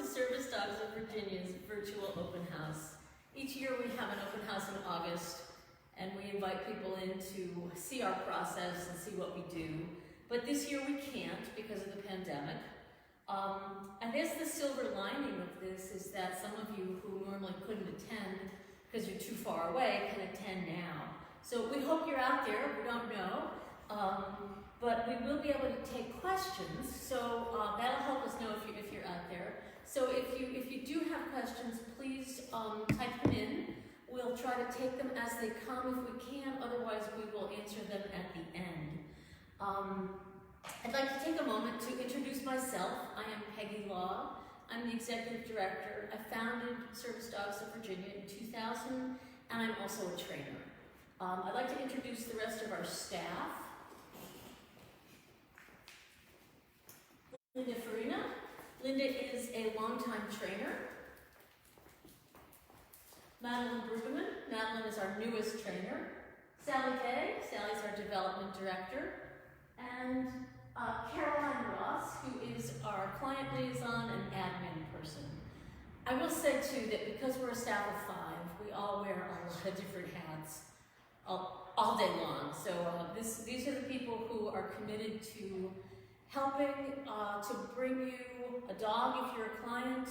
to Service Dogs of Virginia's virtual open house. Each year we have an open house in August, and we invite people in to see our process and see what we do. But this year we can't because of the pandemic. I guess the silver lining of this is that some of you who normally couldn't attend because you're too far away can attend now. So we hope you're out there. We don't know. But we will be able to take questions, so that'll help us know if you're out there. So if you do have questions, please type them in. We'll try to take them as they come if we can, otherwise we will answer them at the end. I'd like to take a moment to introduce myself. I am Peggy Law. I'm the Executive Director. I founded Service Dogs of Virginia in 2000, and I'm also a trainer. I'd like to introduce the rest of our staff. Linda Farina. Linda is a longtime trainer. Madeline Brueggemann. Madeline is our newest trainer. Sally Kay. Sally's our development director. And Caroline Ross, who is our client liaison and admin person. I will say too that because we're a staff of 5, we all wear a lot of different hats all day long. So these are the people who are committed to helping to bring you a dog if you're a client,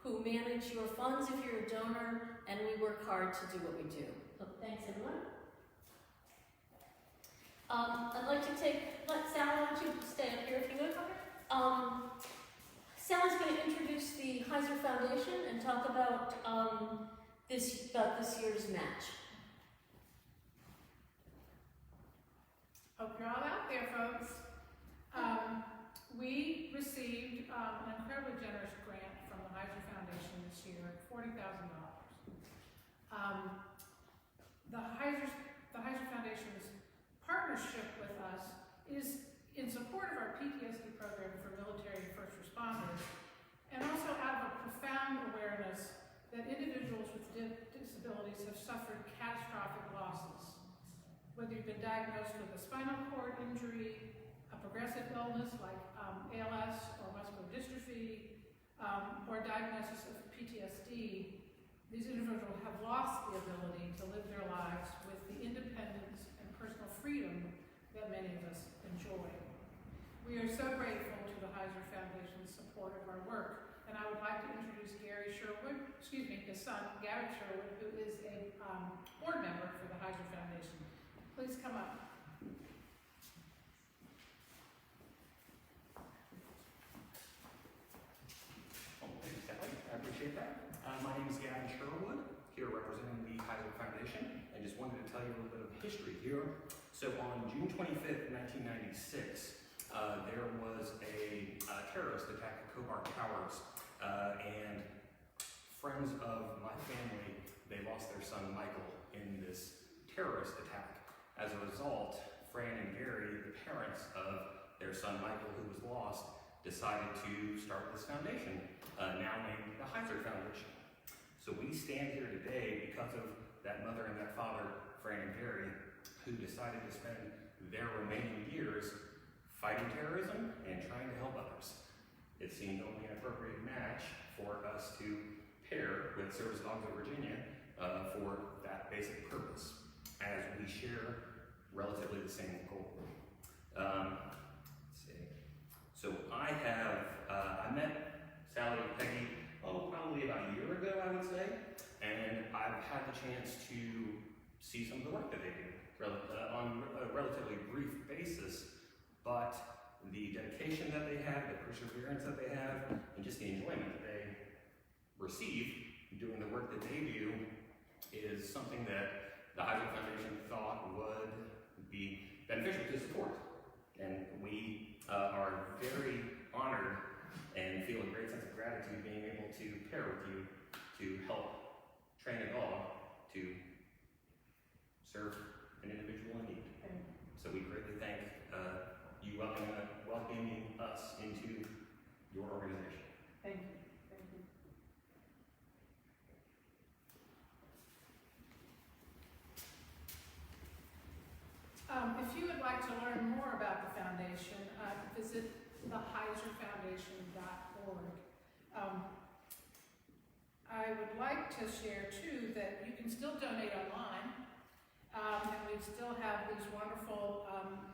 who manage your funds if you're a donor, and we work hard to do what we do. So thanks everyone. I'd like to let Sally, why don't you stay up here if you would. Sally's going to introduce the Heiser Foundation and talk about this year's match. Hope you're all out there, folks. We received an incredibly generous grant from the Heiser Foundation this year, $40,000. The Heiser Foundation's partnership with us is in support of our PTSD program for military and first responders, and also out of a profound awareness that individuals with disabilities have suffered catastrophic losses. Whether you've been diagnosed with a spinal cord injury, a progressive illness like ALS or muscular dystrophy, or a diagnosis of PTSD, these individuals have lost the ability to live their lives with the independence and personal freedom that many of us enjoy. We are so grateful to the Heiser Foundation's support of our work, and I would like to introduce Gary Sherwood, his son, Gary Sherwood, who is a board member for the Heiser Foundation. Please come up. Thank you, Sally. I appreciate that. My name is Gavin Sherwood, here representing the Heiser Foundation, and just wanted to tell you a little bit of history here. So on June 25th, 1996, there was a terrorist attack at Khobar Towers, and friends of my family, they lost their son Michael in this terrorist attack. As a result, Fran and Gary, the parents of their son Michael, who was lost, decided to start this foundation, now named the Heiser Foundation. So we stand here today because of that mother and that father, Fran and Gary, who decided to spend their remaining years fighting terrorism and trying to help others. It seemed only an appropriate match for us to pair with Service Dogs of Virginia for that basic purpose, as we share relatively the same goal. Let's see. So I met Sally and Peggy, probably about a year ago, I would say, and I've had the chance to see some of the work that they do on a relatively brief basis, but the dedication that they have, the perseverance that they have, and just the enjoyment that they receive doing the work that they do is something that the Heiser Foundation thought would be beneficial to support. And we are very honored and feel a great sense of gratitude being able to pair with you to help train a dog to serve an individual in need. So we greatly thank you welcoming us into your organization. Thank you. Thank you. If you would like to learn more about the foundation, visit theheiserfoundation.org. I would like to share too that you can still donate online, and we still have these wonderful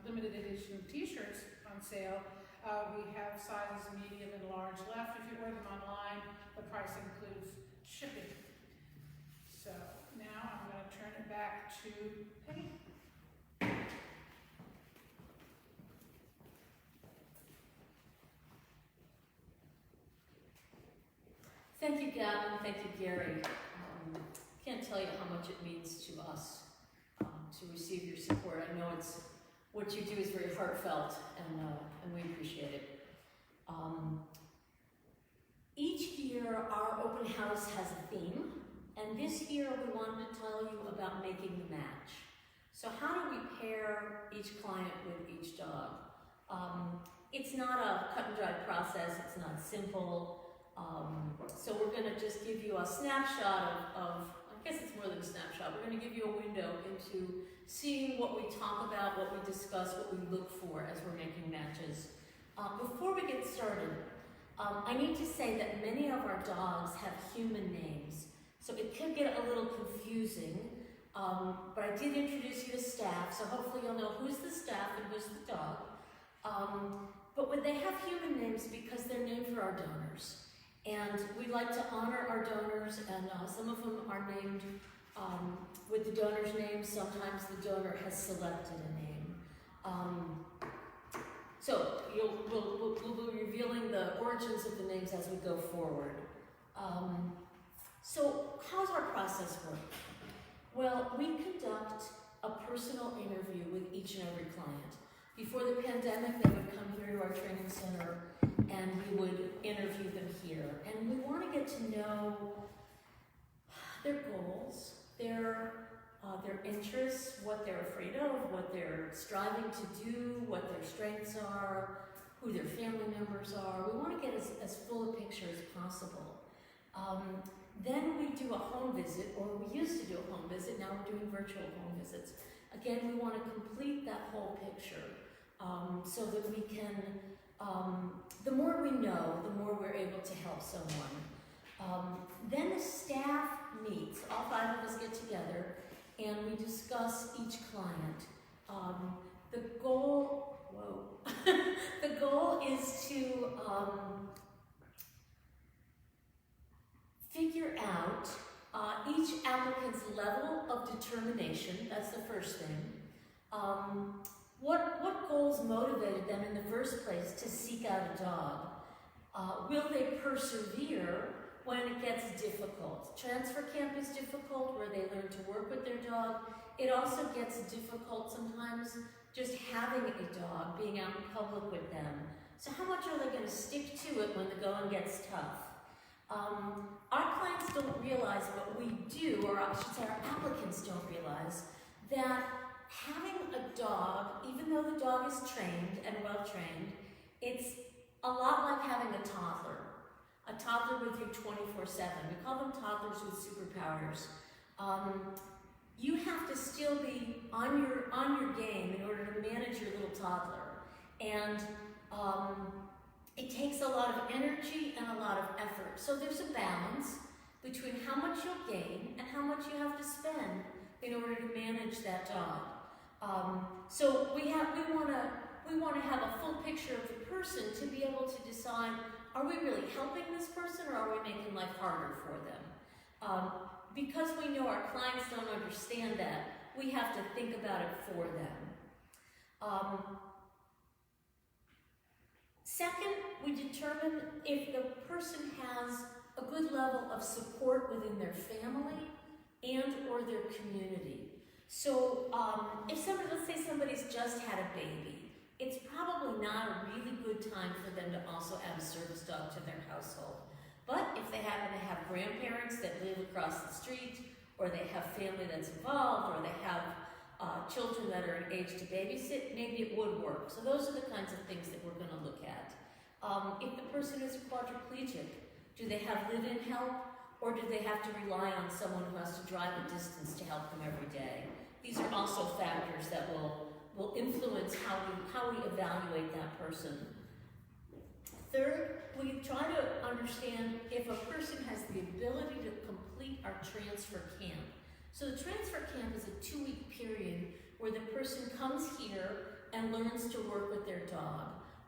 limited edition t-shirts on sale. We have sizes medium and large left. If you order them online, the price includes shipping. So now I'm going to turn it back to Penny. Thank you, Gavin. Thank you, Gary. Can't tell you how much it means to us to receive your support. I know it's what you do is very heartfelt, and we appreciate it. Each year, our open house has a theme, and this year we wanted to tell you about making the match. So how do we pair each client with each dog? It's not a cut and dry process. It's not simple. So we're going to just give you a snapshot of, I guess it's more than a snapshot, we're going to give you a window into seeing what we talk about, what we discuss, what we look for as we're making matches. Before we get started, I need to say that many of our dogs have human names, so it could get a little confusing, but I did introduce you to staff, so hopefully you'll know who's the staff and who's the dog. But when they have human names because they're named for our donors. And we like to honor our donors, and some of them are named with the donor's name. Sometimes the donor has selected a name. So we'll be revealing the origins of the names as we go forward. So how's our process work? Well, we conduct a personal interview with each and every client. Before the pandemic, they would come here to our training center and we would interview them here. And we want to get to know their goals, their interests, what they're afraid of, what they're striving to do, what their strengths are, who their family members are. We want to get as full a picture as possible. Then we do a home visit, or we used to do a home visit, now we're doing virtual home visits. Again, we want to complete that whole picture so that we can, the more we know, the more we're able to help someone. Then the staff meets, all 5 of us get together, and we discuss each client. The goal, the goal is to figure out each applicant's level of determination. That's the first thing. What goals motivated them in the first place to seek out a dog? Will they persevere when it gets difficult? Transfer camp is difficult, where they learn to work with their dog. It also gets difficult sometimes just having a dog, being out in public with them. So how much are they going to stick to it when the going gets tough? Our clients don't realize what we do, or I should say our applicants don't realize, that having a dog, even though the dog is trained and well trained, it's a lot like having a toddler. A toddler with you 24/7. We call them toddlers with superpowers. You have to still be on your game in order to manage your little toddler. And it takes a lot of energy and a lot of effort. So there's a balance between how much you'll gain and how much you have to spend in order to manage that dog. So we want to have a full picture of the person to be able to decide, are we really helping this person, or are we making life harder for them? Because we know our clients don't understand that, we have to think about it for them. Second, we determine if the person has a good level of support within their family and or their community. So if somebody, let's say somebody's just had a baby, it's probably not a really good time for them to also add a service dog to their household. But if they happen to have grandparents that live across the street, or they have family that's involved, or they have children that are in age to babysit, maybe it would work. So those are the kinds of things that we're going to look at. If the person is quadriplegic, do they have live-in help, or do they have to rely on someone who has to drive a distance to help them every day? These are also factors that will influence how we evaluate that person. Third, we try to understand if a person has the ability to complete our transfer camp. So the transfer camp is a 2-week period where the person comes here and learns to work with their dog.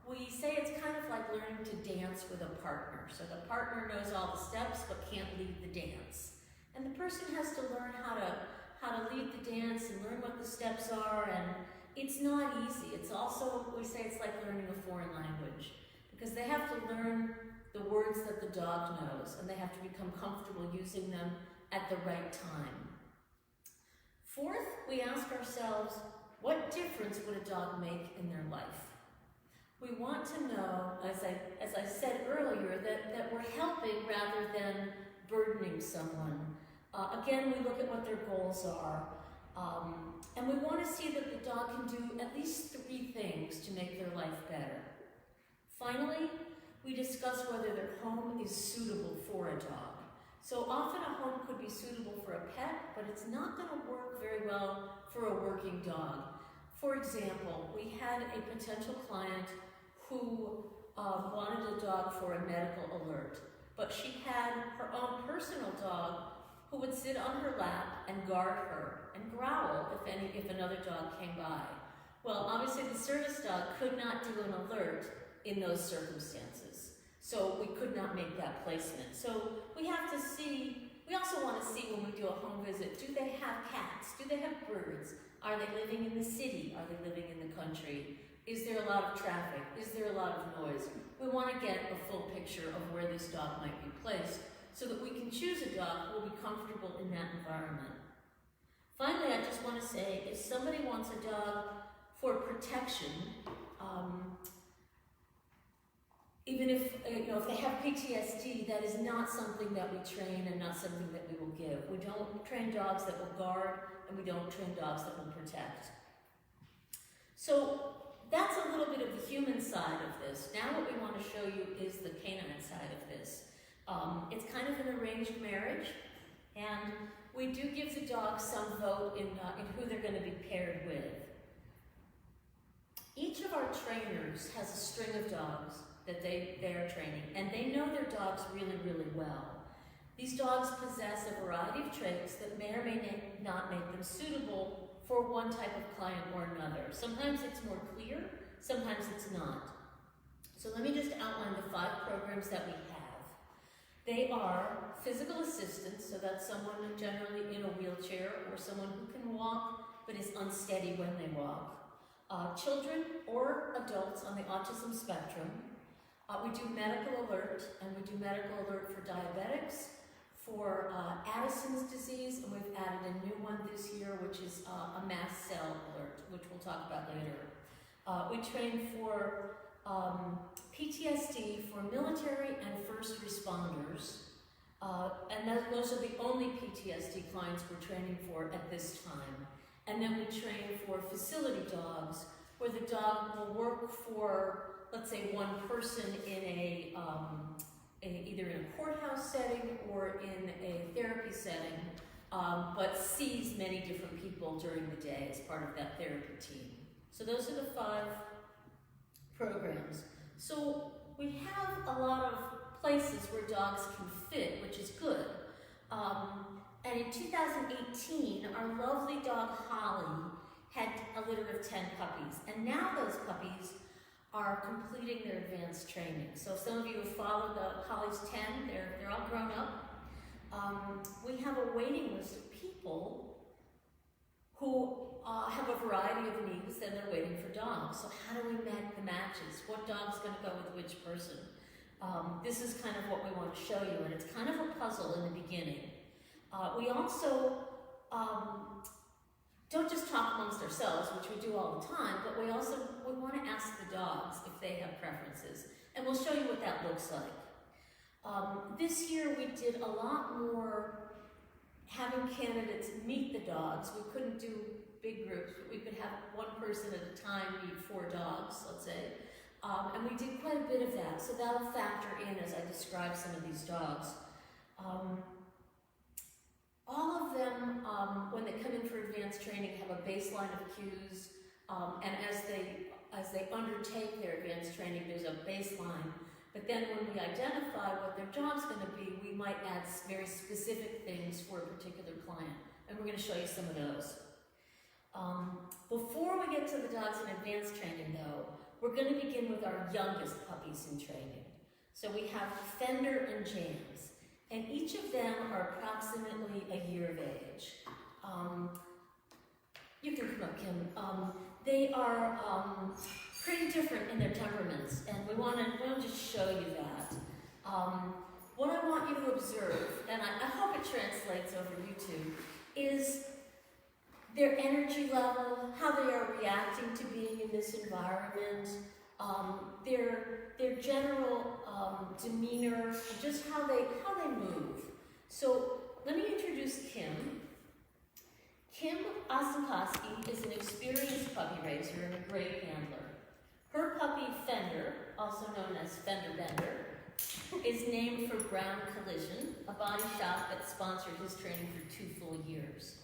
We say it's kind of like learning to dance with a partner. So the partner knows all the steps but can't lead the dance. And the person has to learn how to lead the dance and learn what the steps are, and it's not easy. It's also, we say it's like learning a foreign language, because they have to learn the words that the dog knows, and they have to become comfortable using them at the right time. Fourth, we ask ourselves, what difference would a dog make in their life? We want to know, as I said earlier, that we're helping rather than burdening someone. Again, we look at what their goals are, and we want to see that the dog can do at least 3 things to make their life better. Finally, we discuss whether their home is suitable for a dog. So often a home could be suitable for a pet, but it's not going to work very well for a working dog. For example, we had a potential client who wanted a dog for a medical alert, but she had her own personal dog who would sit on her lap and guard her and growl if another dog came by. Well, obviously the service dog could not do an alert in those circumstances, so we could not make that placement. So we have to see, we also want to see when we do a home visit, do they have cats? Do they have birds? Are they living in the city? Are they living in the country? Is there a lot of traffic? Is there a lot of noise? We want to get a full picture of where this dog might be placed so that we can choose a dog who will be comfortable in that environment. Finally, I just want to say, if somebody wants a dog for protection, even if if they have PTSD, that is not something that we train and not something that we will give. We don't train dogs that will guard, and we don't train dogs that will protect. So that's a little bit of the human side of this. Now what we want to show you is the canine side of this. It's kind of an arranged marriage, and we do give the dog some vote in who they're going to be paired with. Each of our trainers has a string of dogs that they are training, and they know their dogs really, really well. These dogs possess a variety of traits that may or may not make them suitable for one type of client or another. Sometimes it's more clear, sometimes it's not. So let me just outline the 5 programs that we have. They are physical assistance, so that's someone generally in a wheelchair or someone who can walk but is unsteady when they walk. Children or adults on the autism spectrum. We do medical alert, and we do medical alert for diabetics, for Addison's disease, and we've added a new one this year, which is a mast cell alert, which we'll talk about later. We train for PTSD for military and first responders, and those are the only PTSD clients we're training for at this time. And then we train for facility dogs, where the dog will work for, let's say, one person in either in a courthouse setting or in a therapy setting, but sees many different people during the day as part of that therapy team. So those are the 5 programs. So we have a lot of places where dogs can fit, which is good. And in 2018, our lovely dog Holly had a litter of 10 puppies, and now those puppies are completing their advanced training. So some of you have followed Holly's 10, they're all grown up. We have a waiting list of people who have a variety of needs and they're waiting for dogs. So how do we make the matches? What dog's gonna go with which person? This is kind of what we want to show you, and it's kind of a puzzle in the beginning. We also don't just talk amongst ourselves, which we do all the time, but we want to ask the dogs if they have preferences. And we'll show you what that looks like. This year we did a lot more having candidates meet the dogs. We couldn't do big groups, but we could have one person at a time meet 4 dogs, let's say. And we did quite a bit of that, so that'll factor in as I describe some of these dogs. All of them, when they come in for advanced training, have a baseline of cues, and as they undertake their advanced training, there's a baseline, but But then when we identify what their job's going to be, we might add very specific things for a particular client. And we're going to show you some of those. Before we get to the dogs in advanced training though, we're going to begin with our youngest puppies in training. So we have Fender and Jams, and each of them are approximately a year of age. You can come up, Kim. They are pretty different in their temperaments, and we want to just show you that. What I want you to observe, and I hope it translates over YouTube, is their energy level, how they are reacting to being in this environment, their general demeanor, and just how they move. So let me introduce Kim. Kim Osenkoski is an experienced puppy raiser and a great handler. Her puppy Fender, also known as Fender Bender, is named for Brown Collision, a body shop that sponsored his training for 2 full years.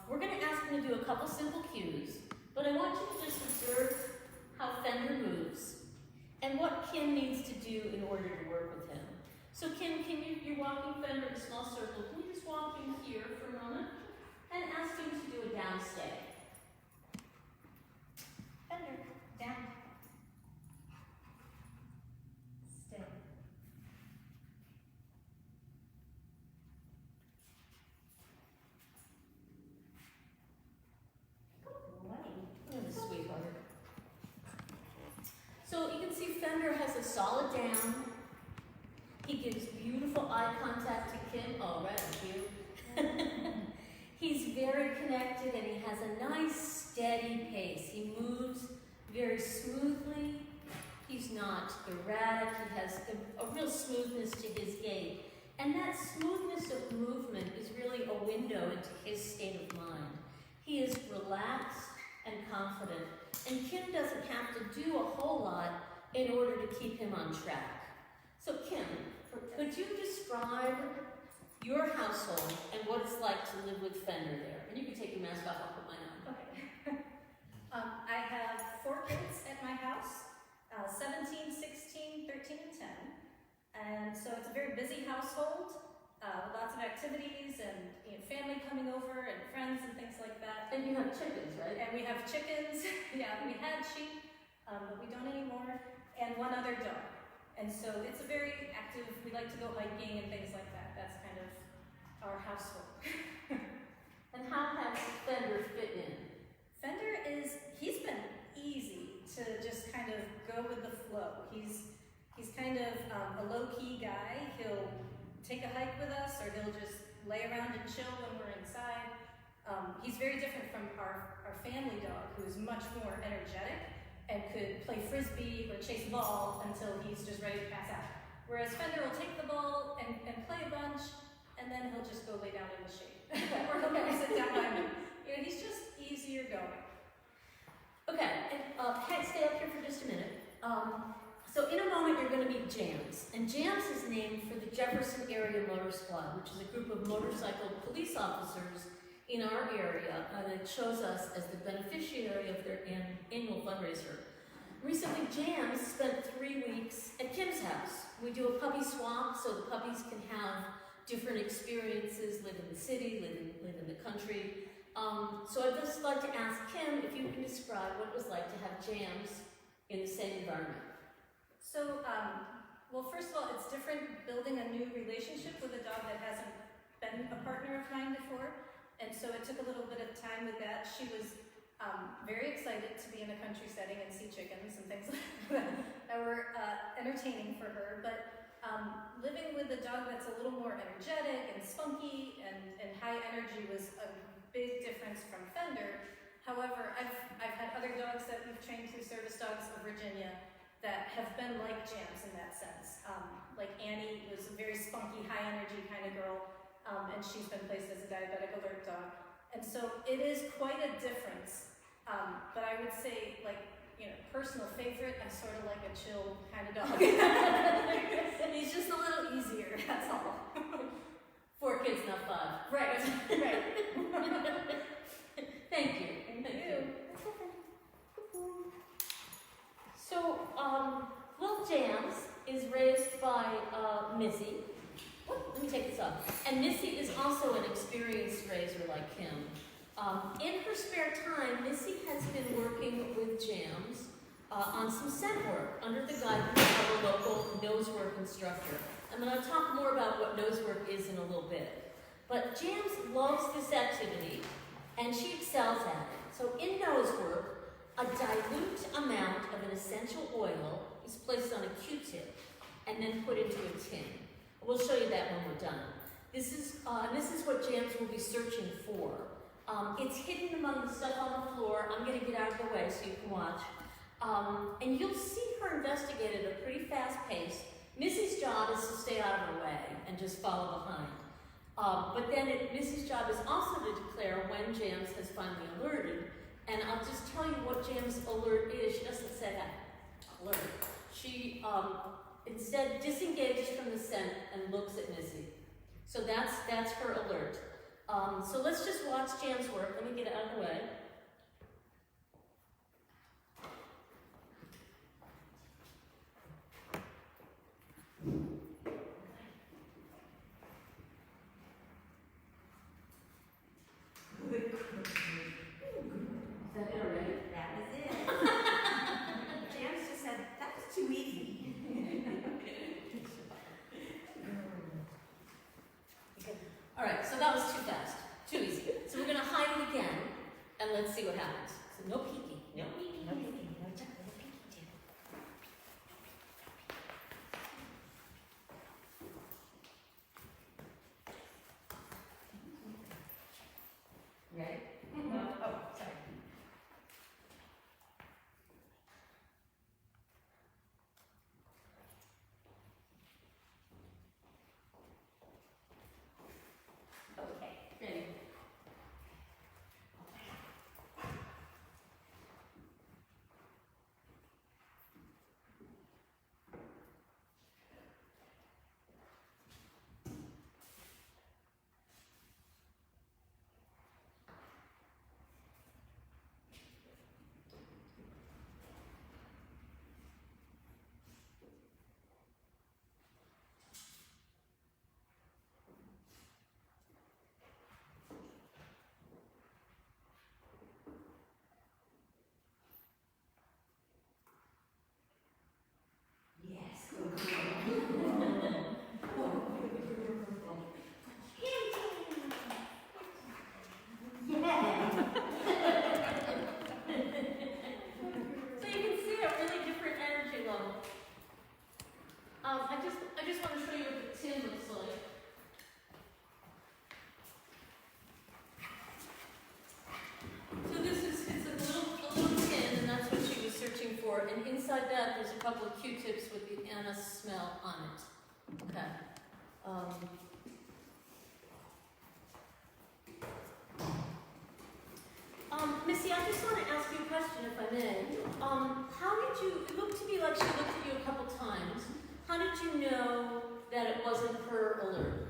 We're going to ask him to do a couple simple cues, but I want you to just observe how Fender moves and what Kim needs to do in order to work with him. So Kim, you're walking Fender in a small circle. Can you just walk in here for a moment and ask him to do a down stay? Fender, down. Stay. Oh, sweetheart. So you can see Fender has a solid down. He gives beautiful eye contact to Kim. Oh, right, cute. He's very connected and he has a nice steady pace. He moves very smoothly. He's not erratic. He has a real smoothness to his gait. And that smoothness of movement is really a window into his state of mind. He is relaxed and confident. And Kim doesn't have to do a whole lot in order to keep him on track. So Kim, could you describe your household and what it's like to live with Fender there? And you can take your mask off, I'll put mine on. Okay. I have 4 kids at my house, 17, 16, 13, and 10. And so it's a very busy household, with lots of activities and family coming over and friends and things like that. And you have chickens, right? And we have chickens. Yeah, we had sheep, but we don't anymore. And 1 other dog. And so it's a very active, we like to go hiking and things like that. That's kind of our household. And how has Fender fit in? Fender he's been easy to just kind of go with the flow. He's kind of a low-key guy. He'll take a hike with us, or he'll just lay around and chill when we're inside. He's very different from our family dog, who is much more energetic and could play frisbee or chase ball until he's just ready to pass out. Whereas Fender will take the ball and play a bunch, and then he'll just go lay down in the shade. Or he'll never sit down by me. He's just easier going. Okay, and stay up here for just a minute. So in a moment you're going to meet Jams. And Jams is named for the Jefferson Area Motor Squad, which is a group of motorcycle police officers in our area that chose us as the beneficiary of their annual fundraiser. Recently, Jams spent 3 weeks at Kim's house. We do a puppy swap so the puppies can have different experiences, live in the city, live in the country. So I'd just like to ask Kim if you can describe what it was like to have Jams in the same environment. So, well, first of all, it's different building a new relationship with a dog that hasn't been a partner of mine before. And so it took a little bit of time with that. She was very excited to be in a country setting and see chickens and things like that were entertaining for her. But living with a dog that's a little more energetic and spunky and high energy was a big difference from Fender. However, I've had other dogs that we've trained through Service Dogs of Virginia that have been like Jams in that sense. Like Annie was a very spunky, high energy kind of girl. And she's been placed as a diabetic alert dog. And so it is quite a difference. But I would say, like, personal favorite, I'm sort of like a chill kind of dog. He's just a little easier, that's all. 4 kids, not 5. Right, right. Thank you. Thank you. So, little Jams is raised by Missy. Let me take this off. And Missy is also an experienced raiser like Kim. In her spare time, Missy has been working with Jams on some scent work under the guidance of a local nosework instructor. I'm going to talk more about what nosework is in a little bit. But Jams loves this activity, and she excels at it. So in nosework, a dilute amount of an essential oil is placed on a Q-tip and then put into a tin. We'll show you that when we're done. This is what Jams will be searching for. It's hidden among the stuff on the floor. I'm going to get out of the way so you can watch. And you'll see her investigate at a pretty fast pace. Missy's job is to stay out of her way and just follow behind. But then Missy's job is also to declare when Jams has finally alerted. And I'll just tell you what Jams' alert is. She doesn't say that alert. She instead disengages from the scent and looks at Missy. So that's her alert. So let's just watch Jams work. Let me get out of the way. Alright, so that was too fast, too easy. So we're going to hide it again, and let's see what happens. So no peeking. No peeking. No peeking. No peeking. Ready? Oh, sorry. Okay, ready. I just want to show you what the tin looks like. So it's a little tin, and that's what she was searching for. And inside that, there's a couple of Q-tips with the anise smell on it. Okay. Missy, I just want to ask you a question, if I may. It looked to me like she looked at you a couple times. How did you know that it wasn't her alert?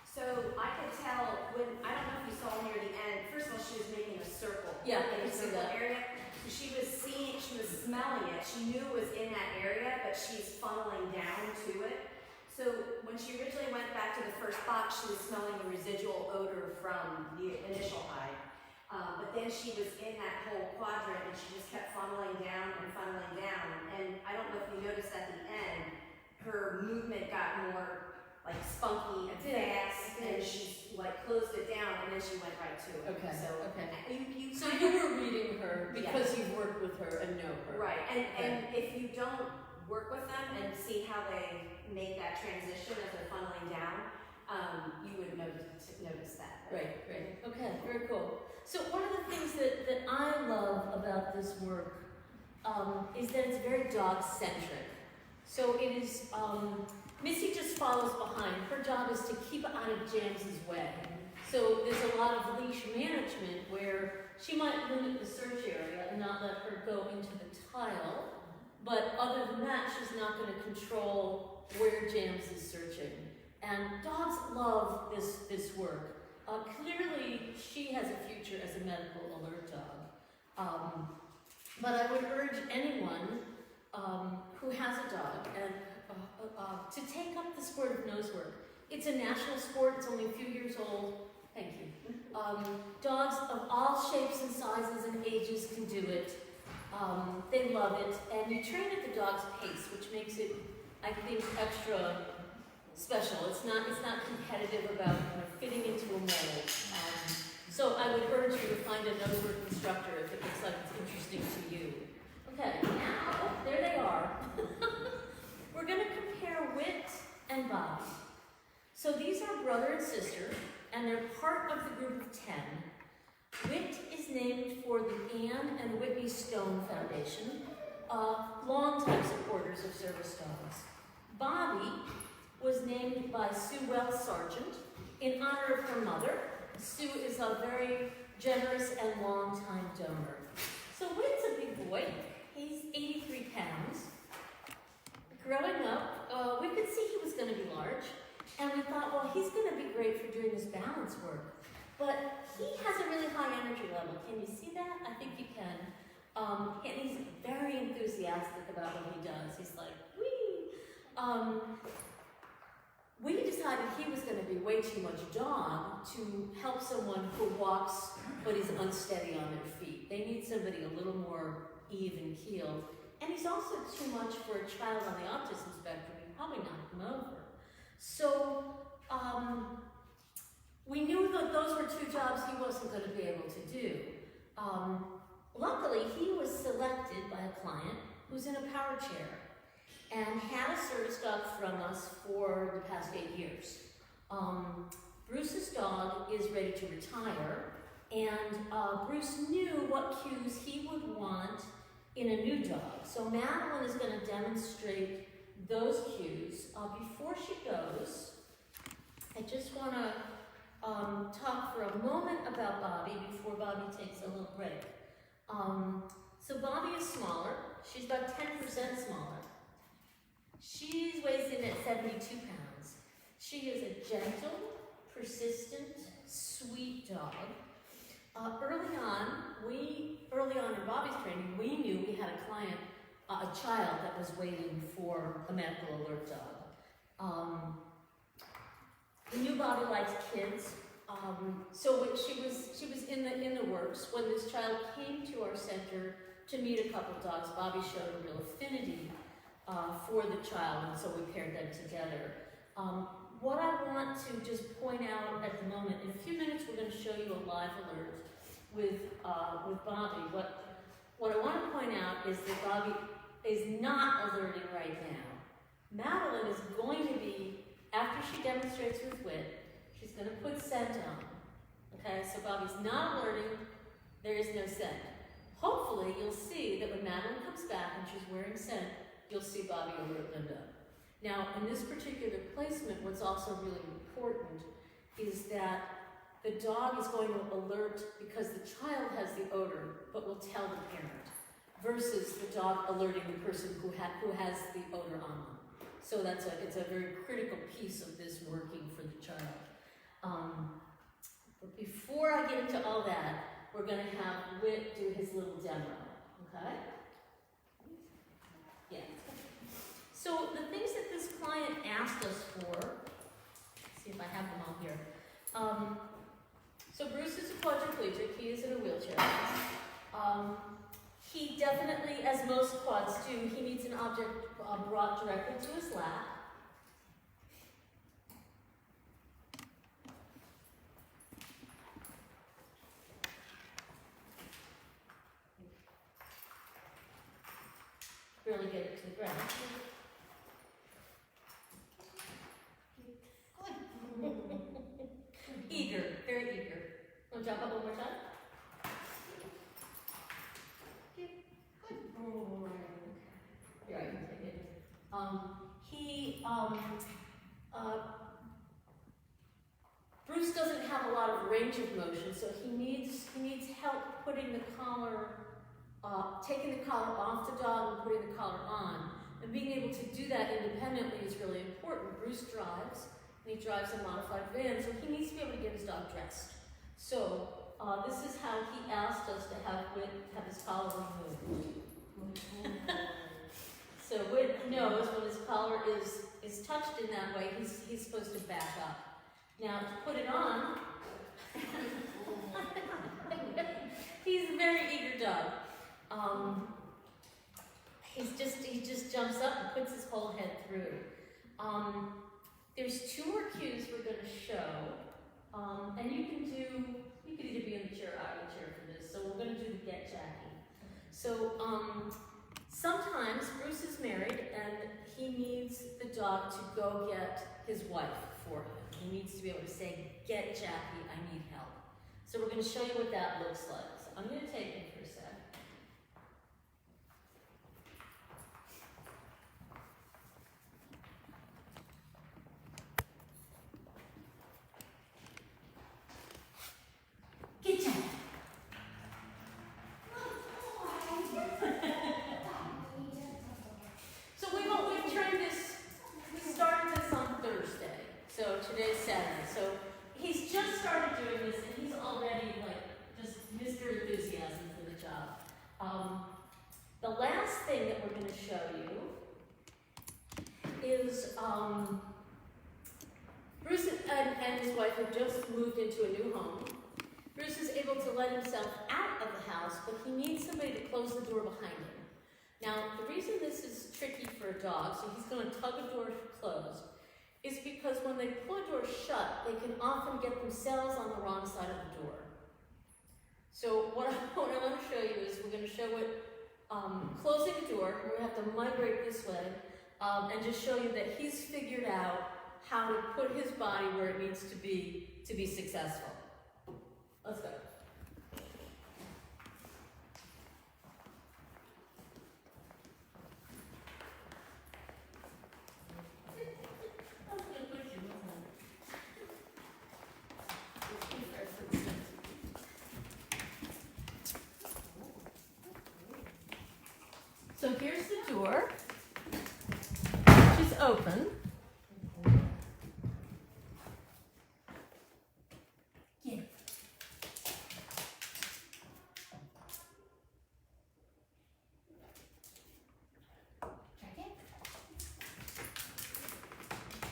So I could tell I don't know if you saw near the end, first of all, she was making a circle. Yeah, I in a can see circle that. area. So she was smelling it. She knew it was in that area, but she's funneling down to it. So when she originally went back to the first box, she was smelling the residual odor from the initial hide. But then she was in that whole quadrant and she just kept funneling down. And I don't know if you noticed at the end, her movement got more like spunky and fast, and she like closed it down and then she went right to it. Okay, So okay. you So you were reading her because you've worked with her and know her. right, and if you don't work with them and see how they make that transition as they're funneling down, you would notice that. Right. Okay, very cool. So one of the things that I love about this work is that it's very dog-centric. So it is, Missy just follows behind. Her job is to keep out of James's way. So there's a lot of leash management where she might limit the search area and not let her go into the tile, but other than that, she's not going to control where James is searching. And dogs love this work. Clearly, she has a future as a medical alert dog. But I would urge anyone who has a dog, and to take up the sport of nose work. It's a national sport, it's only a few years old. Thank you. Dogs of all shapes and sizes and ages can do it. They love it, and you train at the dog's pace, which makes it, I think, extra special. It's not competitive about fitting into a mold. So I would urge you to find a nose work instructor if it looks like it's interesting to you. Okay, now, there they are. We're going to compare Whit and Bobby. So these are brother and sister, and they're part of the group of 10. Whit is named for the Anne and Whitney Stone Foundation, longtime supporters of service dogs. Bobby was named by Sue Wells Sargent in honor of her mother. Sue is a very generous and longtime donor. So Whit's a big boy. He's 83 pounds. Growing up, we could see he was going to be large, and we thought, well, he's going to be great for doing this balance work. But he has a really high energy level. Can you see that? I think you can. And he's very enthusiastic about what he does. He's like, whee! We decided he was going to be way too much dog to help someone who walks but is unsteady on their feet. They need somebody a little more even keeled. And he's also too much for a child on the autism spectrum. You'd probably knock him over. So we knew that those were two jobs he wasn't going to be able to do. Luckily, he was selected by a client who's in a power chair and had a service dog from us for the past 8 years. Bruce's dog is ready to retire, and Bruce knew what cues he would want in a new dog. So Madeline is going to demonstrate those cues. Before she goes, I just want to talk for a moment about Bobby before Bobby takes a little break. So Bobby is smaller. She's about 10% smaller. She weighs in at 72 pounds. She is a gentle, persistent, sweet dog. Early on in Bobby's training, we knew we had a client, a child that was waiting for a medical alert dog. We knew Bobby liked kids, so she was in the works. When this child came to our center to meet a couple of dogs, Bobby showed a real affinity for the child, and so we paired them together. What I want to just point out at the moment, in a few minutes we're going to show you a live alert with Bobby. What I want to point out is that Bobby is not alerting right now. Madeline is going to be, after she demonstrates with Whit, she's going to put scent on. Okay, so Bobby's not alerting, there is no scent. Hopefully you'll see that when Madeline comes back and she's wearing scent, you'll see Bobby alert Linda. Now, in this particular placement, what's also really important is that the dog is going to alert because the child has the odor, but will tell the parent, versus the dog alerting the person who has the odor on them. So it's a very critical piece of this working for the child. But before I get into all that, we're going to have Whit do his little demo, okay? Yeah. So the things that this client asked us for, let's see if I have them all here. So Bruce is a quadriplegic, he is in a wheelchair. He definitely, as most quads do, he needs an object brought directly to his lap. Really get it to the ground. Eager, very eager. Want to jump up one more time? Here, I can take it. Bruce doesn't have a lot of range of motion, so he needs help putting the collar, taking the collar off the dog and putting the collar on. And being able to do that independently is really important. Bruce drives, and he drives a modified van, so he needs to be able to get his dog dressed. So this is how he asked us to have his collar removed. So Wood knows when his collar is touched in that way, he's supposed to back up. Now, to put it on, he's a very eager dog. He just jumps up and puts his whole head through. There's 2 more cues we're going to show, and you could either be in the chair or out of the chair for this. So we're going to do the Get Jackie. So sometimes Bruce is married and he needs the dog to go get his wife for him. He needs to be able to say, "Get Jackie, I need help." So we're going to show you what that looks like. So I'm going to take him for a sec. Get Jackie. So we've trained this, we started this on Thursday, so today's Saturday. So he's just started doing this and he's already like just Mr. Enthusiasm for the job. The last thing that we're going to show you is Bruce and his wife have just moved into a new home. Bruce is able to let himself out of the house, but he needs somebody to close the door behind him. Now, the reason this is tricky for a dog, so he's going to tug a door closed, is because when they pull a door shut, they can often get themselves on the wrong side of the door. So what I want to show you is we're going to show what closing the door, we're going to have to migrate this way, and just show you that he's figured out how to put his body where it needs to be successful. Let's go. So here's the door, which is open. Yeah.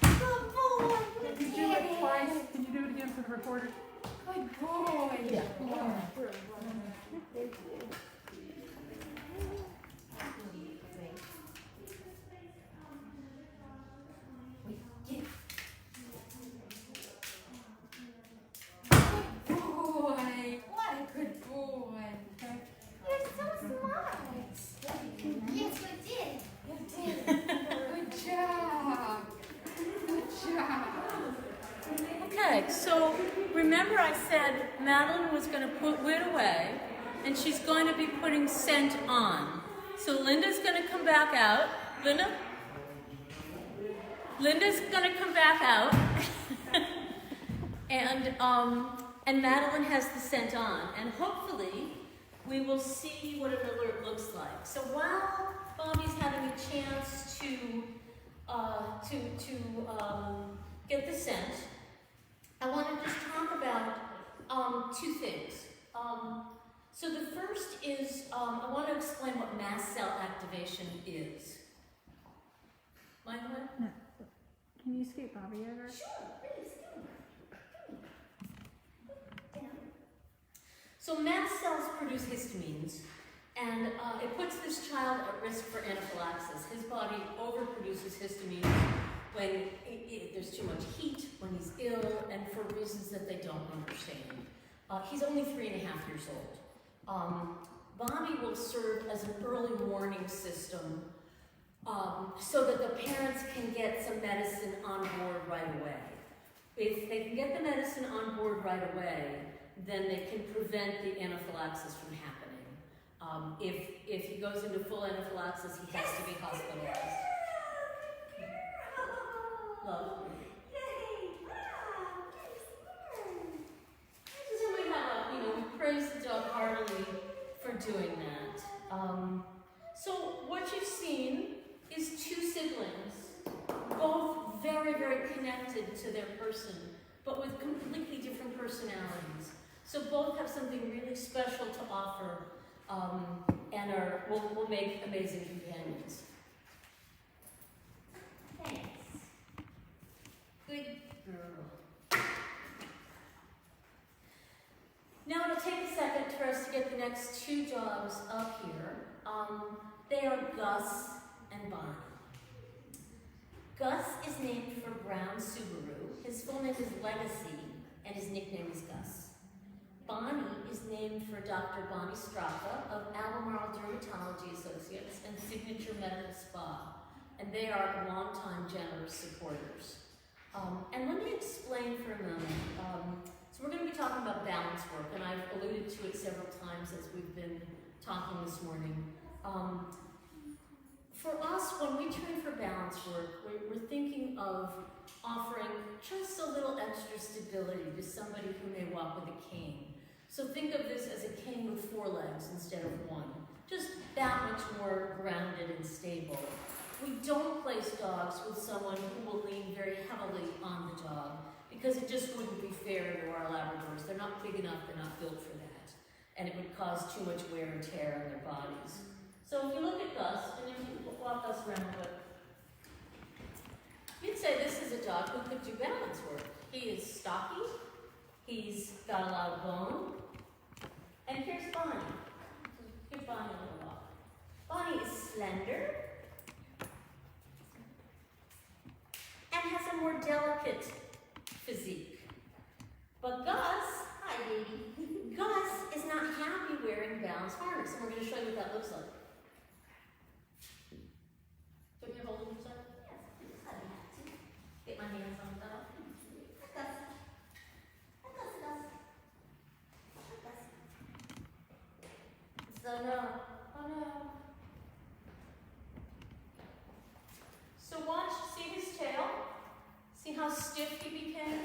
Good boy. Did you do it twice? Can you do it again for the recorder? Good boy. Yeah. Boy. What a good boy. You're so smart. Yes, we did. You did. Good job. Good job. Okay, so remember I said Madeline was going to put Whit away, and she's going to be putting scent on. So Linda's going to come back out. Linda's going to come back out, and Madeline has the scent on, and hopefully we will see what an alert looks like. So while Bobby's having a chance to get the scent, I want to just talk about 2 things. So the first is I want to explain what mast cell activation is. Mind what? No. Can you scoot Bobby over? So mast cells produce histamines, and it puts this child at risk for anaphylaxis. His body overproduces histamines when there's too much heat, when he's ill, and for reasons that they don't understand. He's only 3.5 years old. Bobby will serve as an early warning system so that the parents can get some medicine on board right away. If they can get the medicine on board right away, then they can prevent the anaphylaxis from happening. If he goes into full anaphylaxis, he has to be hospitalized. Love. So we have we praise the dog heartily for doing that. So what you've seen is 2 siblings, both very, very connected to their person, but with completely different personalities. So both have something really special to offer, and will make amazing companions. next two dogs up here. They are Gus and Bonnie. Gus is named for Brown Subaru. His full name is Legacy, and his nickname is Gus. Bonnie is named for Dr. Bonnie Straka of Albemarle Dermatology Associates and Signature Medical Spa, and they are longtime generous supporters. And let me explain for a moment. So we're going to be talking about balance work, and I've alluded to it several times as we've been talking this morning. For us, when we train for balance work, we're thinking of offering just a little extra stability to somebody who may walk with a cane. So think of this as a cane with 4 legs instead of 1. Just that much more grounded and stable. We don't place dogs with someone who will lean very heavily on the dog because it just wouldn't be fair to our Labradors. They're not big enough, they're not built for that. And it would cause too much wear and tear on their bodies. So if you look at Gus, and you walk us around a bit, you'd say this is a dog who could do balance work. He is stocky, he's got a lot of bone, and here's Bonnie. Give Bonnie a little walk. Bonnie is slender, and has a more delicate physique. But Gus, hi baby, Gus is not happy wearing balance harness, and we're going to show you what that looks like. Put your hold yourself. Yes, I'd be happy to. Get my hands on the dog. Gus. Gus. Gus. So no, oh no. So watch, see his tail? See how stiff he became?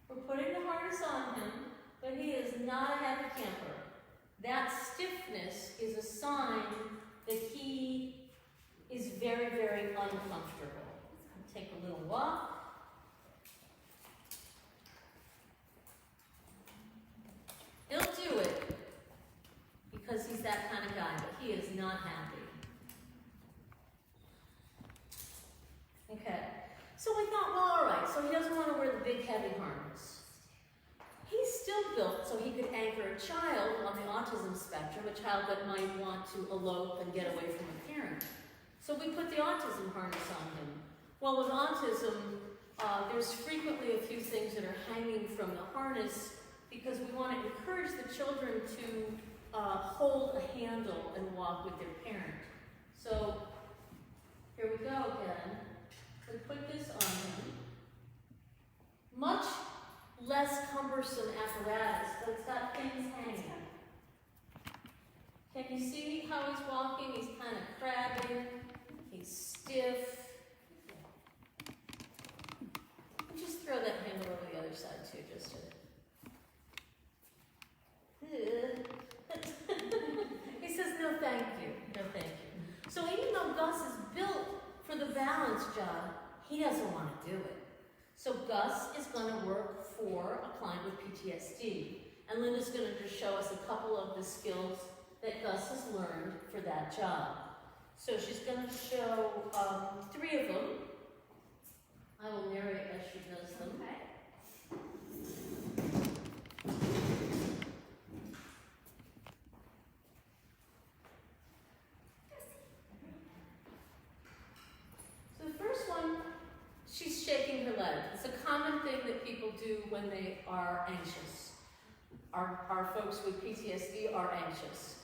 We're putting the harness on him, but he is not a happy camper. That stiffness is a sign that he is very, very uncomfortable. Take a little walk. He'll do it because he's that kind of guy, but he is not happy. Okay, so we thought, well, all right, so he doesn't want to wear the big heavy harness. He's still built so he could anchor a child on the autism spectrum, a child that might want to elope and get away from a parent. So we put the autism harness on him. Well, with autism, there's frequently a few things that are hanging from the harness because we want to encourage the children to hold a handle and walk with their parent. So here we go again. We put this on him. Much less cumbersome apparatus, but it's got things hanging. Can you see how he's walking? He's kind of crabbing. He's stiff. Just throw that handle over the other side too, just to... He says, no thank you, no thank you. So even though Gus is built for the balance job, he doesn't want to do it. So Gus is going to work for a client with PTSD. And Linda's going to just show us a couple of the skills that Gus has learned for that job. So she's going to show 3 of them. I will narrate as she does them. Okay. So the first one, she's shaking her leg. It's a common thing that people do when they are anxious. Our folks with PTSD are anxious.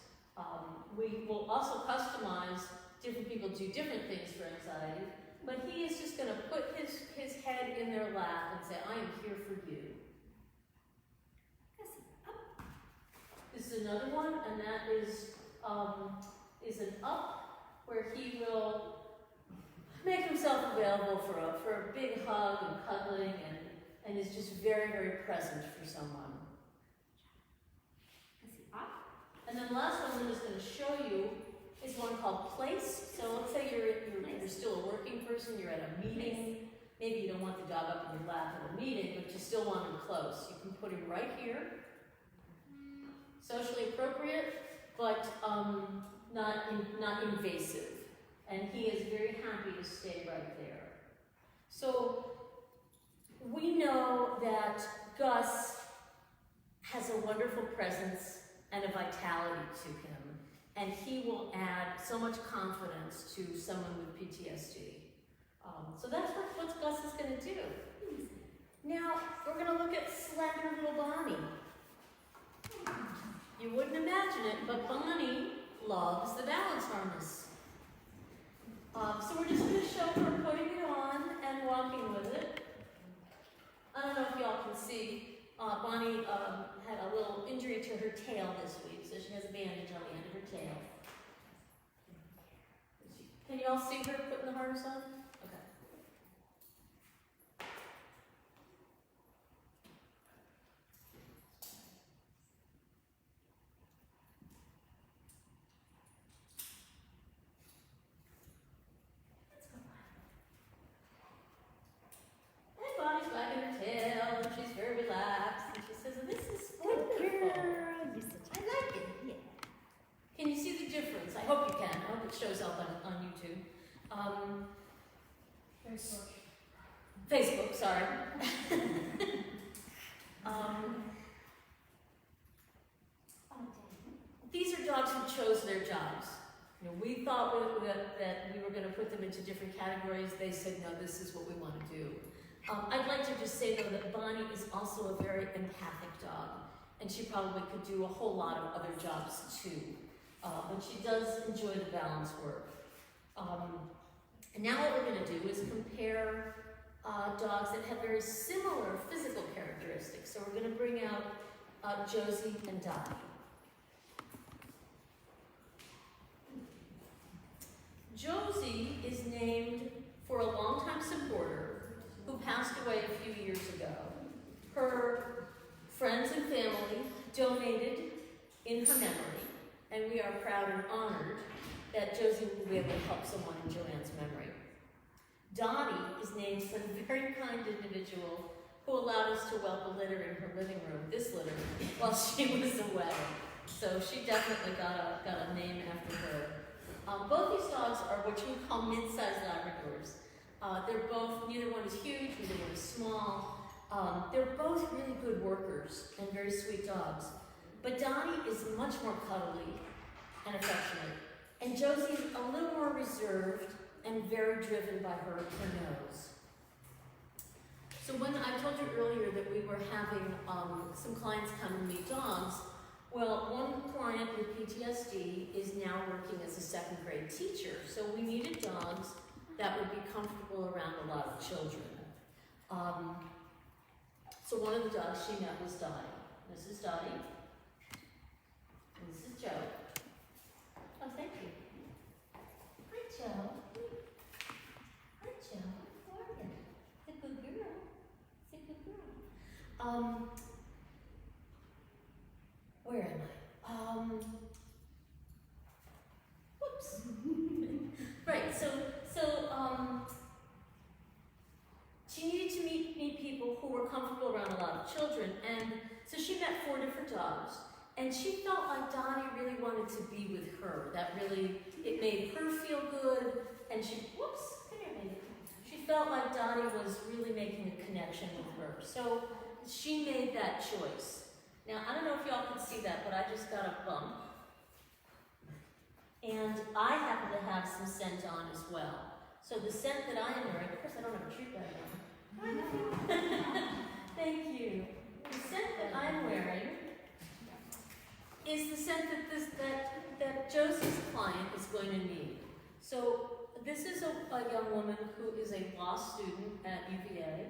We will also customize, different people do different things for anxiety, but he is just going to put his head in their lap and say, I am here for you. This is another one, and that is an up, where he will make himself available for a big hug and cuddling, and is just very, very present for someone. And then the last one Linda's going to show you is one called place. So let's say you're still a working person, you're at a meeting. Maybe you don't want the dog up in your lap at a meeting, but you still want him close. You can put him right here. Socially appropriate, but not invasive. And he is very happy to stay right there. So we know that Gus has a wonderful presence and a vitality to him, and he will add so much confidence to someone with PTSD. So that's what Gus is going to do. Now, we're going to look at slender little Bonnie. You wouldn't imagine it, but Bonnie loves the balance harness. So we're just going to show her putting it on and walking with it. I don't know if y'all can see, Bonnie had a little injury to her tail this week, so she has a bandage on the end of her tail. Can y'all see her putting the harness on? Okay. And Bonnie's wagging her tail, and she's very relaxed, and she says, "This is wonderful." I like it. Yeah. Can you see the difference? I hope you can. I hope it shows up on YouTube. Facebook, sorry. These are dogs who chose their jobs. You know, we thought that we were going to put them into different categories. They said, no, this is what we want to do. I'd like to just say, though, that Bonnie is also a very empathic dog, and she probably could do a whole lot of other jobs, too. But she does enjoy the balance work. And now what we're going to do is compare dogs that have very similar physical characteristics. So we're going to bring out Josie and Dottie. Josie is named for a longtime supporter who passed away a few years ago. Her friends and family donated in her memory, and we are proud and honored that Josie will be able to help someone in Joanne's memory. Dottie is named for the very kind individual who allowed us to whelp a litter in her living room, this litter, while she was away. So she definitely got a name after her. Both these dogs are what you would call mid-sized Labradors. They're both, neither one is huge, neither one is small. They're both really good workers and very sweet dogs. But Dottie is much more cuddly and affectionate. And Josie is a little more reserved and very driven by her nose. So when I told you earlier that we were having some clients come and meet dogs, well, one client with PTSD is now working as a second grade teacher. So we needed dogs that would be comfortable around a lot of children. So one of the dogs she met was Dottie. This is Dottie. And this is Joe. Oh, thank you. Hi, Joe. Hi, Joe. How are you? It's a good girl. It's a good girl. Where am I? Whoops. Right, so she needed to meet people who were comfortable around a lot of children, and so she met 4 different dogs, and she felt like Dottie really wanted to be with her. That really, it made her feel good, and whoops, come here, baby. She felt like Dottie was really making a connection with her, so she made that choice. Now, I don't know if y'all can see that, but I just got a bump. And I happen to have some scent on as well. So the scent that I am wearing, of course I don't have a treat bag on. Thank you. The scent that I'm wearing is the scent that Josie's client is going to need. So this is a young woman who is a law student at UVA.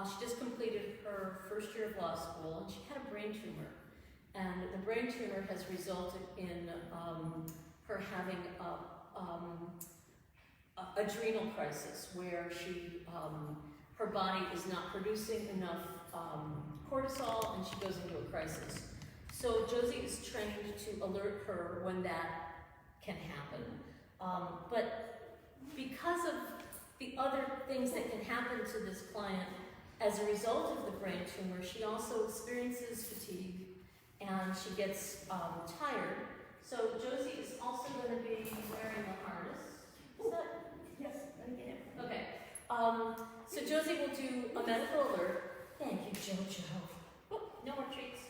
She just completed her first year of law school, and she had a brain tumor. And the brain tumor has resulted in her having adrenal crisis, where her body is not producing enough cortisol, and she goes into a crisis. So Josie is trained to alert her when that can happen. But because of the other things that can happen to this client as a result of the brain tumor, she also experiences fatigue, and she gets tired. So Josie is also going to be wearing a harness. Is that? Yes, let me get it. Okay. So Josie will do a medical alert. Thank you, JoJo. Oh, no more treats.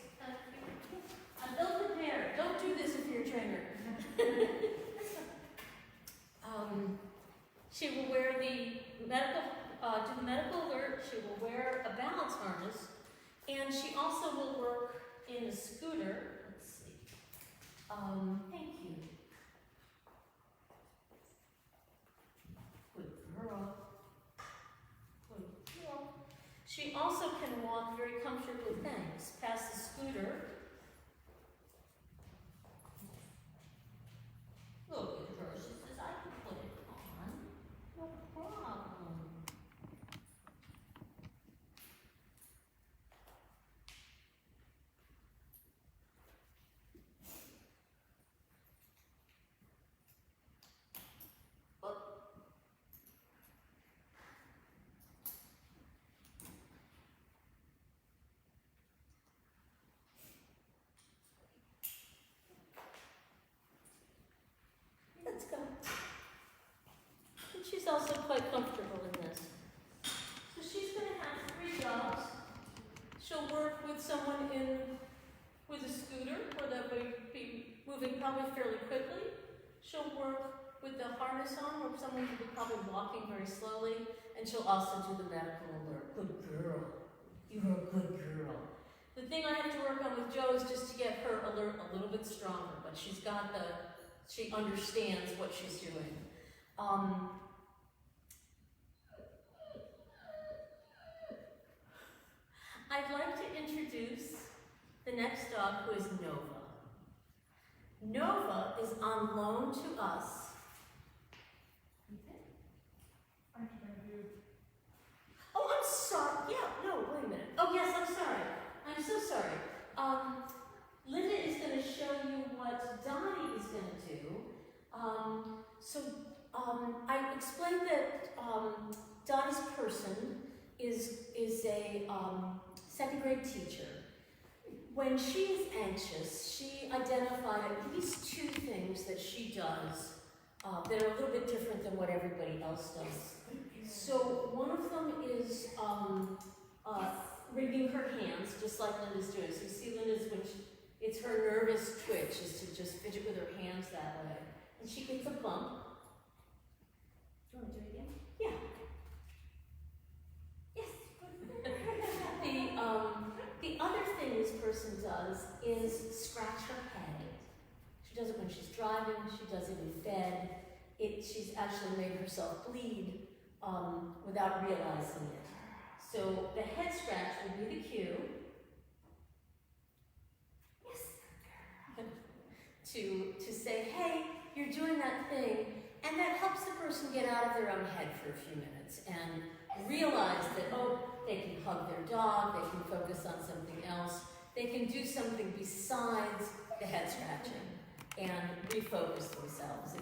Those are will wear the do the medical alert, she will wear a balance harness, and she also will work in a scooter. Let's see. Thank you. Good girl. Good girl. She also can walk very comfortably, thanks, past the scooter. Look at her, she says, I can put it on. No problem. Let's go. And she's also quite comfortable in this. So she's going to have 3 jobs. She'll work with someone with a scooter, where they'll be moving probably fairly quickly. She'll work with the harness on, where someone will be probably walking very slowly. And she'll also do the medical alert. Good girl. You're a good girl. The thing I have to work on with Jo is just to get her alert a little bit stronger, but she understands what she's doing. I'd like to introduce the next dog, who is Nova. Nova is on loan to us. Aren't you gonna do? Oh, I'm sorry. Yeah, no, wait a minute. Oh, yes, I'm sorry. I'm so sorry. Linda is going to show you what Donnie is going to do. I explained that Donnie's person is a 2nd grade teacher. When she is anxious, she identified at least 2 things that she does that are a little bit different than what everybody else does. So one of them is wringing her hands, just like Linda's doing. So you see Linda's, it's her nervous twitch, is to just fidget with her hands that way. And she gets a bump. Do you want to do it again? Yeah. Yes. The other thing this person does is scratch her head. She does it when she's driving, she does it in bed. She's actually made herself bleed without realizing it. So the head scratch will be the cue. To say, hey, you're doing that thing, and that helps the person get out of their own head for a few minutes and realize that, oh, they can hug their dog, they can focus on something else, they can do something besides the head scratching and refocus themselves.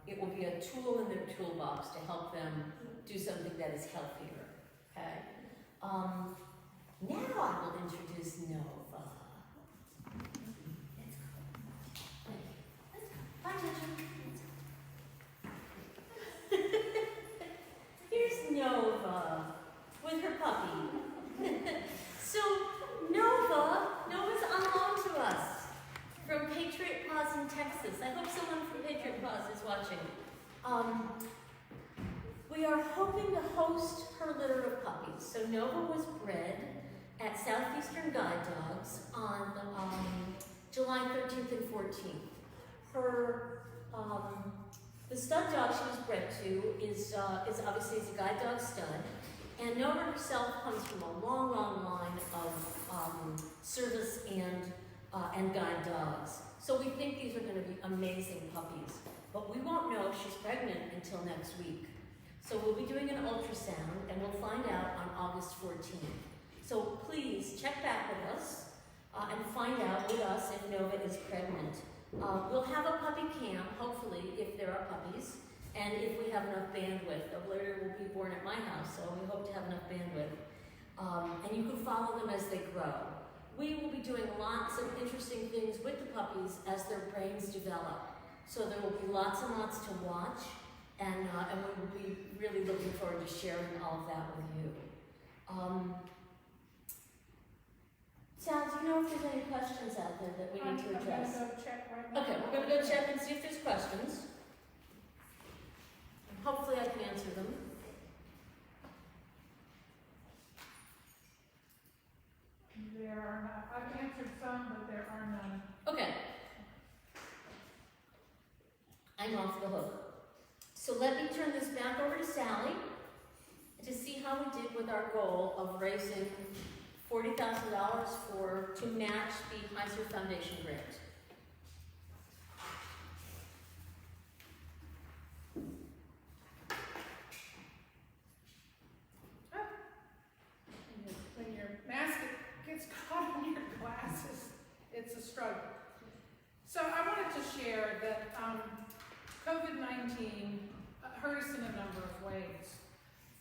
It will be a tool in their toolbox to help them do something that is healthier, okay? Now I will introduce Nova. Bye, Here's Nova with her puppy. So Nova's on loan to us from Patriot Paws in Texas. I hope someone from Patriot Paws is watching. We are hoping to host her litter of puppies. So Nova was bred at Southeastern Guide Dogs on July 13th and 14th. The stud dog she was bred to is obviously a guide dog stud, and Nova herself comes from a long, long line of service and guide dogs. So we think these are going to be amazing puppies, but we won't know if she's pregnant until next week. So we'll be doing an ultrasound, and we'll find out on August 14th. So please check back with us and find out with us if Nova is pregnant. We'll have a puppy camp, hopefully, if there are puppies, and if we have enough bandwidth. A litter will be born at my house, so we hope to have enough bandwidth. And you can follow them as they grow. We will be doing lots of interesting things with the puppies as their brains develop. So there will be lots and lots to watch, and we will be really looking forward to sharing all of that with you. Sal, do you know if there's any questions out there that we need to address? I'm gonna go check right now. Okay, we're going to go check and see if there's questions. hopefully I can answer them. There are not, I've answered some, but there are none. Okay. I'm off the hook. So let me turn this back over to Sally to see how we did with our goal of raising $40,000 to match the Heiser Foundation grant. When your mask gets caught in your glasses, it's a struggle. So I wanted to share that COVID-19 hurt us in a number of ways.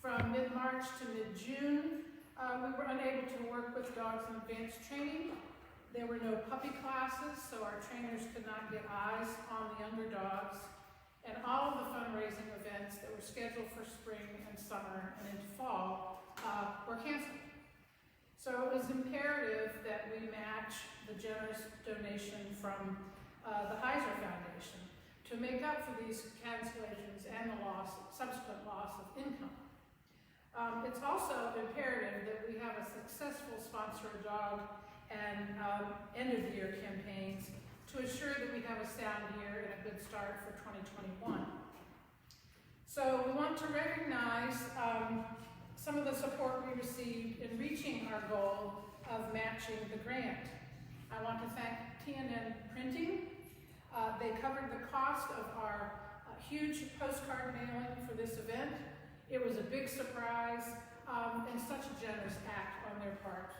From mid-March to mid-June, we were unable to work with dogs in advanced training. There were no puppy classes, so our trainers could not get eyes on the younger dogs. And all of the fundraising events that were scheduled for spring and summer and into fall were canceled. So it was imperative that we match the generous donation from the Heiser Foundation to make up for these cancellations and the subsequent loss of income. It's also imperative that we have a successful sponsor a dog and end-of-the-year campaigns to assure that we have a sound year and a good start for 2021. So we want to recognize some of the support we received in reaching our goal of matching the grant. I want to thank TNN Printing. They covered the cost of our huge postcard mailing for this event. It was a big surprise and such a generous act on their part.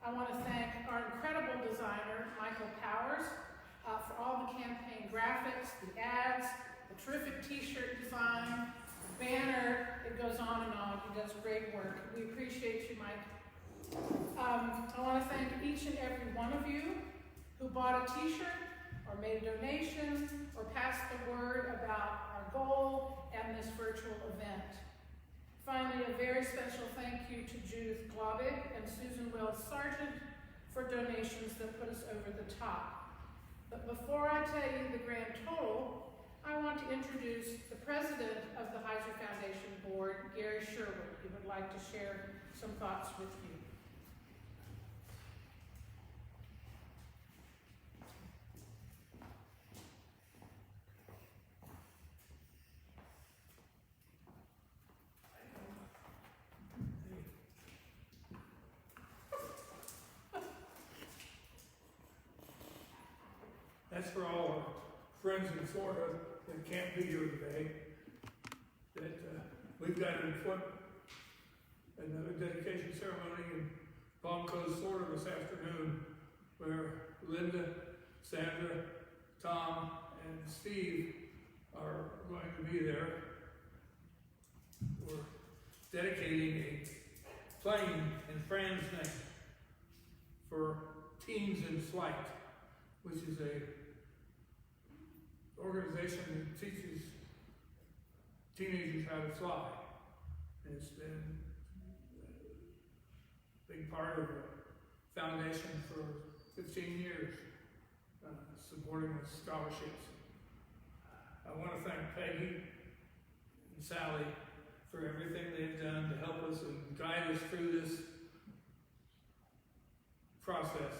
I want to thank our incredible designer, Michael Powers, for all the campaign graphics, the ads, the terrific t-shirt design, the banner, it goes on and on. He does great work. We appreciate you, Mike. I want to thank each and every one of you who bought a t-shirt or made a donation or passed the word about our goal and this virtual event. Finally, a very special thank you to Judith Globig and Susan Wells Sargent for donations that put us over the top. But before I tell you the grand total, I want to introduce the president of the Heiser Foundation Board, Gary Sherwood, who would like to share some thoughts with you. That's for all our friends in Florida that can't be here today. That we've got another dedication ceremony in Palm Coast, Florida this afternoon, where Linda, Sandra, Tom, and Steve are going to be there. We're dedicating a plane in Fran's name for Teens in Flight, which is a organization that teaches teenagers how to fly. And it's been a big part of the foundation for 15 years, supporting with scholarships. I want to thank Peggy and Sally for everything they've done to help us and guide us through this process.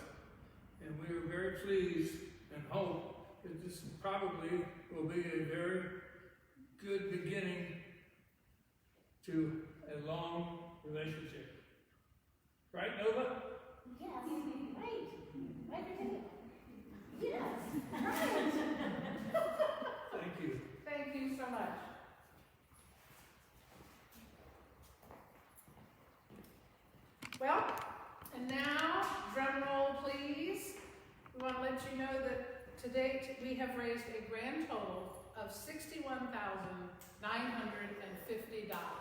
And we are very pleased and hope that this probably will be a very good beginning to a long relationship. Right, Nova? Yes, right. Right, yes, right. Thank you. Thank you so much. Well, and now, drum roll please. We want to let you know that to date we have raised a grand total of $61,950.